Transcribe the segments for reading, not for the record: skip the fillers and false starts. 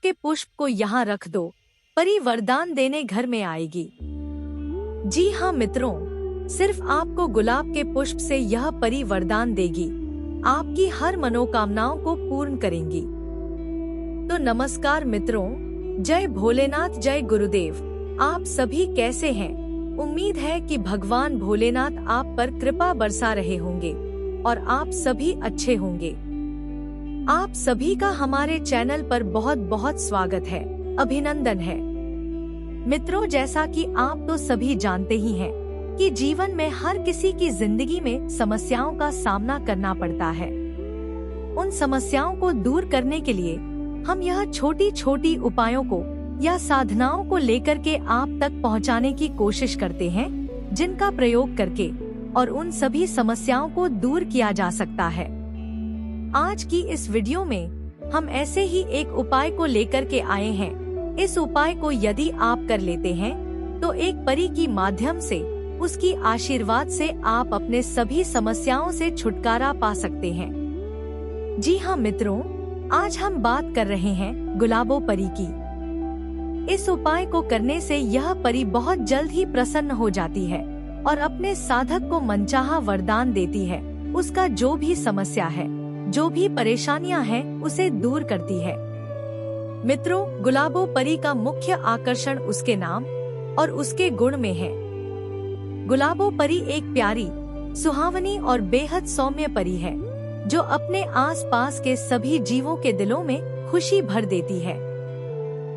के पुष्प को यहाँ रख दो, परी वरदान देने घर में आएगी। जी हाँ मित्रों, सिर्फ आपको गुलाब के पुष्प से यह परी वरदान देगी, आपकी हर मनोकामनाओं को पूर्ण करेंगी। तो नमस्कार मित्रों, जय भोलेनाथ, जय गुरुदेव। आप सभी कैसे हैं? उम्मीद है कि भगवान भोलेनाथ आप पर कृपा बरसा रहे होंगे और आप सभी अच्छे होंगे। आप सभी का हमारे चैनल पर बहुत बहुत स्वागत है, अभिनंदन है। मित्रों, जैसा कि आप तो सभी जानते ही हैं कि जीवन में हर किसी की जिंदगी में समस्याओं का सामना करना पड़ता है। उन समस्याओं को दूर करने के लिए हम यह छोटी छोटी उपायों को या साधनाओं को लेकर के आप तक पहुंचाने की कोशिश करते हैं, जिनका प्रयोग करके और उन सभी समस्याओं को दूर किया जा सकता है। आज की इस वीडियो में हम ऐसे ही एक उपाय को लेकर के आए हैं। इस उपाय को यदि आप कर लेते हैं तो एक परी की माध्यम से, उसकी आशीर्वाद से आप अपने सभी समस्याओं से छुटकारा पा सकते हैं। जी हाँ मित्रों, आज हम बात कर रहे हैं गुलाबो परी की। इस उपाय को करने से यह परी बहुत जल्द ही प्रसन्न हो जाती है और अपने साधक को मनचाहा वरदान देती है। उसका जो भी समस्या है, जो भी परेशानियां हैं, उसे दूर करती है। मित्रों, गुलाबो परी का मुख्य आकर्षण उसके नाम और उसके गुण में है। गुलाबो परी एक प्यारी, सुहावनी और बेहद सौम्य परी है, जो अपने आसपास के सभी जीवों के दिलों में खुशी भर देती है।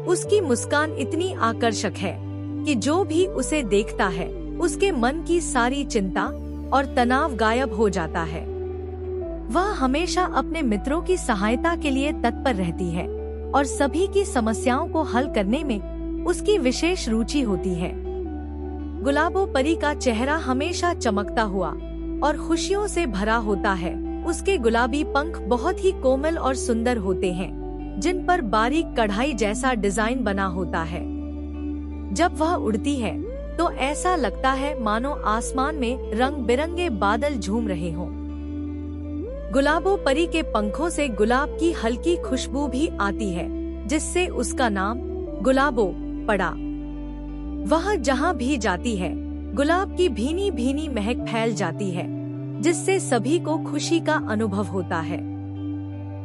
उसकी मुस्कान इतनी आकर्षक है कि जो भी उसे देखता है, उसके मन की सारी चिंता और तनाव गायब हो जाता है। वह हमेशा अपने मित्रों की सहायता के लिए तत्पर रहती है और सभी की समस्याओं को हल करने में उसकी विशेष रुचि होती है। गुलाबो परी का चेहरा हमेशा चमकता हुआ और खुशियों से भरा होता है। उसके गुलाबी पंख बहुत ही कोमल और सुंदर होते हैं, जिन पर बारीक कढ़ाई जैसा डिजाइन बना होता है। जब वह उड़ती है तो ऐसा लगता है मानो आसमान में रंग बिरंगे बादल झूम रहे हों। गुलाबो परी के पंखों से गुलाब की हल्की खुशबू भी आती है, जिससे उसका नाम गुलाबो पड़ा। वह जहाँ भी जाती है, गुलाब की भीनी भीनी महक फैल जाती है, जिससे सभी को खुशी का अनुभव होता है।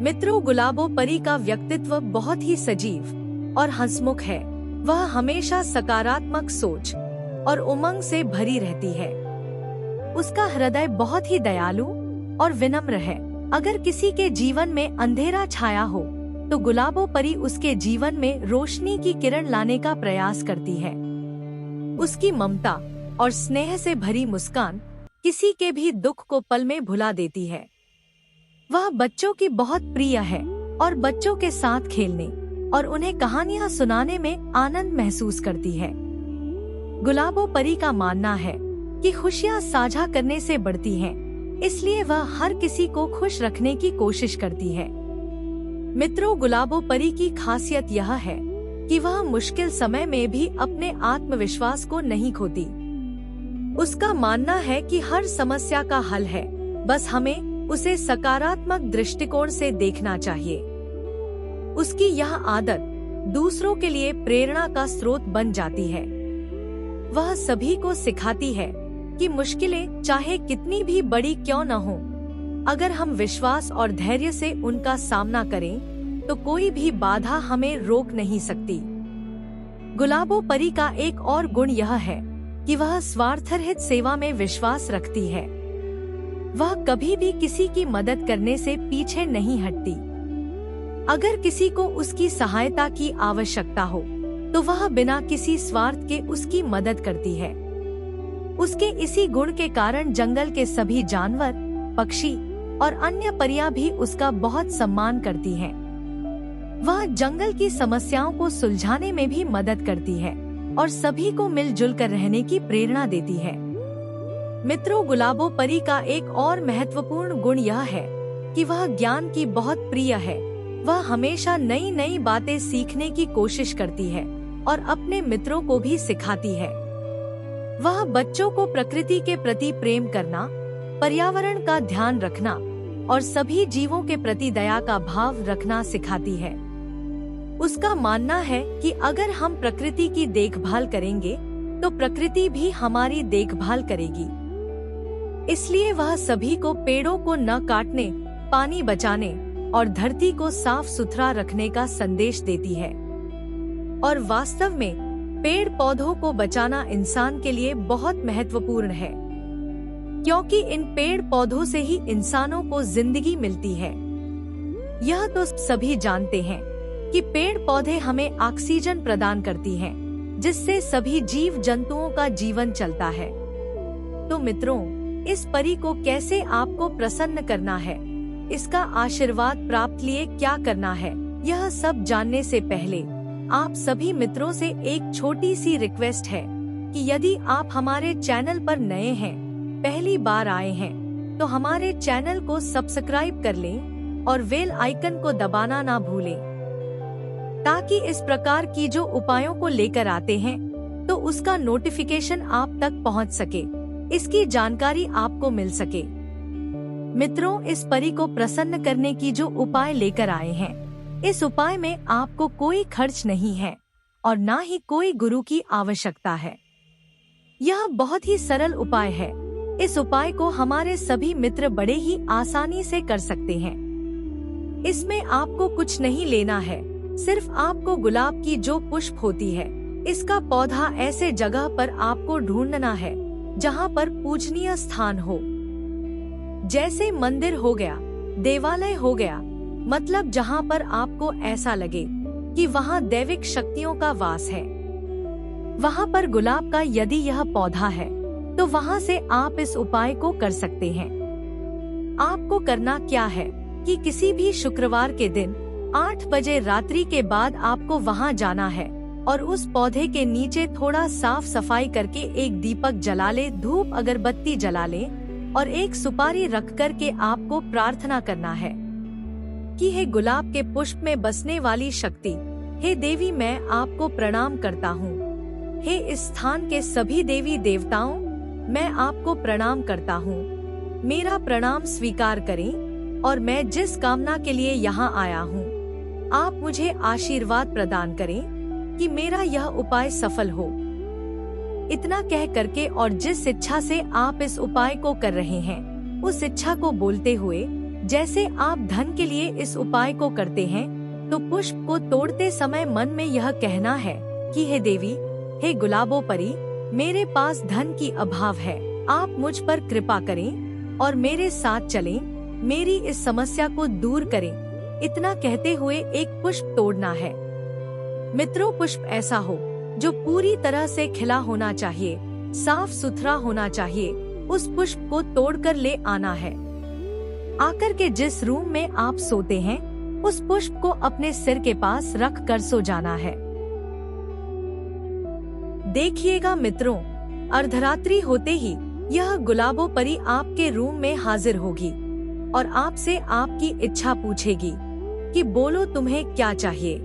मित्रों, गुलाबो परी का व्यक्तित्व बहुत ही सजीव और हंसमुख है। वह हमेशा सकारात्मक सोच और उमंग से भरी रहती है। उसका हृदय बहुत ही दयालु और विनम्र है। अगर किसी के जीवन में अंधेरा छाया हो तो गुलाबो परी उसके जीवन में रोशनी की किरण लाने का प्रयास करती है। उसकी ममता और स्नेह से भरी मुस्कान किसी के भी दुख को पल में भुला देती है। वह बच्चों की बहुत प्रिय है और बच्चों के साथ खेलने और उन्हें कहानियां सुनाने में आनंद महसूस करती है। गुलाबो परी का मानना है कि खुशियां साझा करने से बढ़ती हैं, इसलिए वह हर किसी को खुश रखने की कोशिश करती है। मित्रों, गुलाबो परी की खासियत यह है कि वह मुश्किल समय में भी अपने आत्मविश्वास को नहीं खोती। उसका मानना है कि हर समस्या का हल है, बस हमें उसे सकारात्मक दृष्टिकोण से देखना चाहिए। उसकी यह आदत दूसरों के लिए प्रेरणा का स्रोत बन जाती है। वह सभी को सिखाती है कि मुश्किलें चाहे कितनी भी बड़ी क्यों न हो, अगर हम विश्वास और धैर्य से उनका सामना करें तो कोई भी बाधा हमें रोक नहीं सकती। गुलाबो परी का एक और गुण यह है कि वह स्वार्थरहित सेवा में विश्वास रखती है। वह कभी भी किसी की मदद करने से पीछे नहीं हटती। अगर किसी को उसकी सहायता की आवश्यकता हो तो वह बिना किसी स्वार्थ के उसकी मदद करती है। उसके इसी गुण के कारण जंगल के सभी जानवर, पक्षी और अन्य परियां भी उसका बहुत सम्मान करती हैं। वह जंगल की समस्याओं को सुलझाने में भी मदद करती है और सभी को मिलजुल कर रहने की प्रेरणा देती है। मित्रों, गुलाबो परी का एक और महत्वपूर्ण गुण यह है कि वह ज्ञान की बहुत प्रिय है। वह हमेशा नई नई बातें सीखने की कोशिश करती है और अपने मित्रों को भी सिखाती है। वह बच्चों को प्रकृति के प्रति प्रेम करना, पर्यावरण का ध्यान रखना और सभी जीवों के प्रति दया का भाव रखना सिखाती है। उसका मानना है कि अगर हम प्रकृति की देखभाल करेंगे तो प्रकृति भी हमारी देखभाल करेगी। इसलिए वह सभी को पेड़ों को न काटने, पानी बचाने और धरती को साफ सुथरा रखने का संदेश देती है। और वास्तव में पेड़ पौधों को बचाना इंसान के लिए बहुत महत्वपूर्ण है, क्योंकि इन पेड़ पौधों से ही इंसानों को जिंदगी मिलती है। यह तो सभी जानते हैं कि पेड़ पौधे हमें ऑक्सीजन प्रदान करती हैं, जिससे सभी जीव जंतुओं का जीवन चलता है। तो मित्रों, इस परी को कैसे आपको प्रसन्न करना है, इसका आशीर्वाद प्राप्त लिए क्या करना है, यह सब जानने से पहले आप सभी मित्रों से एक छोटी सी रिक्वेस्ट है कि यदि आप हमारे चैनल पर नए हैं, पहली बार आए हैं, तो हमारे चैनल को सब्सक्राइब कर लें और बेल आइकन को दबाना ना भूलें, ताकि इस प्रकार की जो उपायों को लेकर आते हैं तो उसका नोटिफिकेशन आप तक पहुंच सके, इसकी जानकारी आपको मिल सके। मित्रों, इस परी को प्रसन्न करने की जो उपाय लेकर आए हैं, इस उपाय में आपको कोई खर्च नहीं है और ना ही कोई गुरु की आवश्यकता है। यह बहुत ही सरल उपाय है। इस उपाय को हमारे सभी मित्र बड़े ही आसानी से कर सकते हैं। इसमें आपको कुछ नहीं लेना है, सिर्फ आपको गुलाब की जो पुष्प होती है, इसका पौधा ऐसे जगह पर आपको ढूंढना है जहाँ पर पूजनीय स्थान हो, जैसे मंदिर हो गया, देवालय हो गया, मतलब जहाँ पर आपको ऐसा लगे कि वहाँ दैविक शक्तियों का वास है। वहाँ पर गुलाब का यदि यह पौधा है तो वहाँ से आप इस उपाय को कर सकते हैं। आपको करना क्या है कि किसी भी शुक्रवार के दिन 8 बजे रात्रि के बाद आपको वहाँ जाना है और उस पौधे के नीचे थोड़ा साफ सफाई करके एक दीपक जला ले, धूप अगरबत्ती जला ले और एक सुपारी रख कर के आपको प्रार्थना करना है कि हे गुलाब के पुष्प में बसने वाली शक्ति, हे देवी, मैं आपको प्रणाम करता हूँ। हे इस स्थान के सभी देवी देवताओं, मैं आपको प्रणाम करता हूँ। मेरा प्रणाम स्वीकार करें और मैं जिस कामना के लिए यहाँ आया हूँ, आप मुझे आशीर्वाद प्रदान करें कि मेरा यह उपाय सफल हो। इतना कह करके और जिस इच्छा से आप इस उपाय को कर रहे हैं, उस इच्छा को बोलते हुए, जैसे आप धन के लिए इस उपाय को करते हैं, तो पुष्प को तोड़ते समय मन में यह कहना है कि हे देवी, हे गुलाबो परी, मेरे पास धन की अभाव है, आप मुझ पर कृपा करें और मेरे साथ चलें, मेरी इस समस्या को दूर करें। इतना कहते हुए एक पुष्प तोड़ना है। मित्रों, पुष्प ऐसा हो जो पूरी तरह से खिला होना चाहिए, साफ सुथरा होना चाहिए। उस पुष्प को तोड़कर ले आना है। आकर के जिस रूम में आप सोते हैं, उस पुष्प को अपने सिर के पास रख कर सो जाना है। देखिएगा मित्रों, अर्धरात्रि होते ही यह गुलाबो परी आपके रूम में हाजिर होगी और आपसे आपकी इच्छा पूछेगी कि बोलो तुम्हें क्या चाहिए।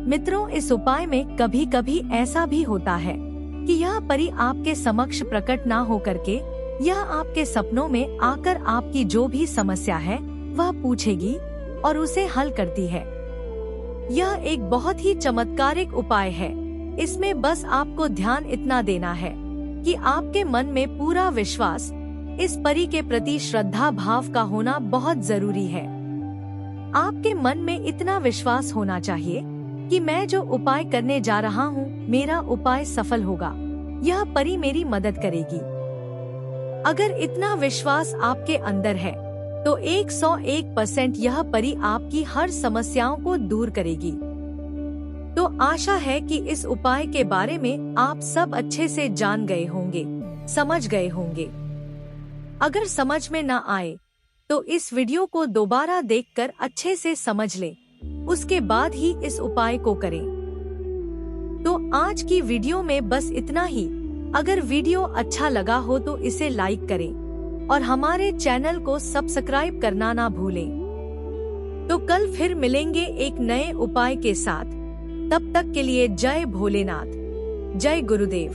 मित्रों, इस उपाय में कभी कभी ऐसा भी होता है कि यह परी आपके समक्ष प्रकट ना हो करके यह आपके सपनों में आकर आपकी जो भी समस्या है वह पूछेगी और उसे हल करती है। यह एक बहुत ही चमत्कारिक उपाय है। इसमें बस आपको ध्यान इतना देना है कि आपके मन में पूरा विश्वास, इस परी के प्रति श्रद्धा भाव का होना बहुत जरूरी है। आपके मन में इतना विश्वास होना चाहिए कि मैं जो उपाय करने जा रहा हूँ, मेरा उपाय सफल होगा, यह परी मेरी मदद करेगी। अगर इतना विश्वास आपके अंदर है तो 101% यह परी आपकी हर समस्याओं को दूर करेगी। तो आशा है कि इस उपाय के बारे में आप सब अच्छे से जान गए होंगे, समझ गए होंगे। अगर समझ में न आए तो इस वीडियो को दोबारा देखकर अच्छे से समझ लें, उसके बाद ही इस उपाय को करें। तो आज की वीडियो में बस इतना ही। अगर वीडियो अच्छा लगा हो तो इसे लाइक करें और हमारे चैनल को सब्सक्राइब करना ना भूलें। तो कल फिर मिलेंगे एक नए उपाय के साथ। तब तक के लिए जय भोलेनाथ, जय गुरुदेव।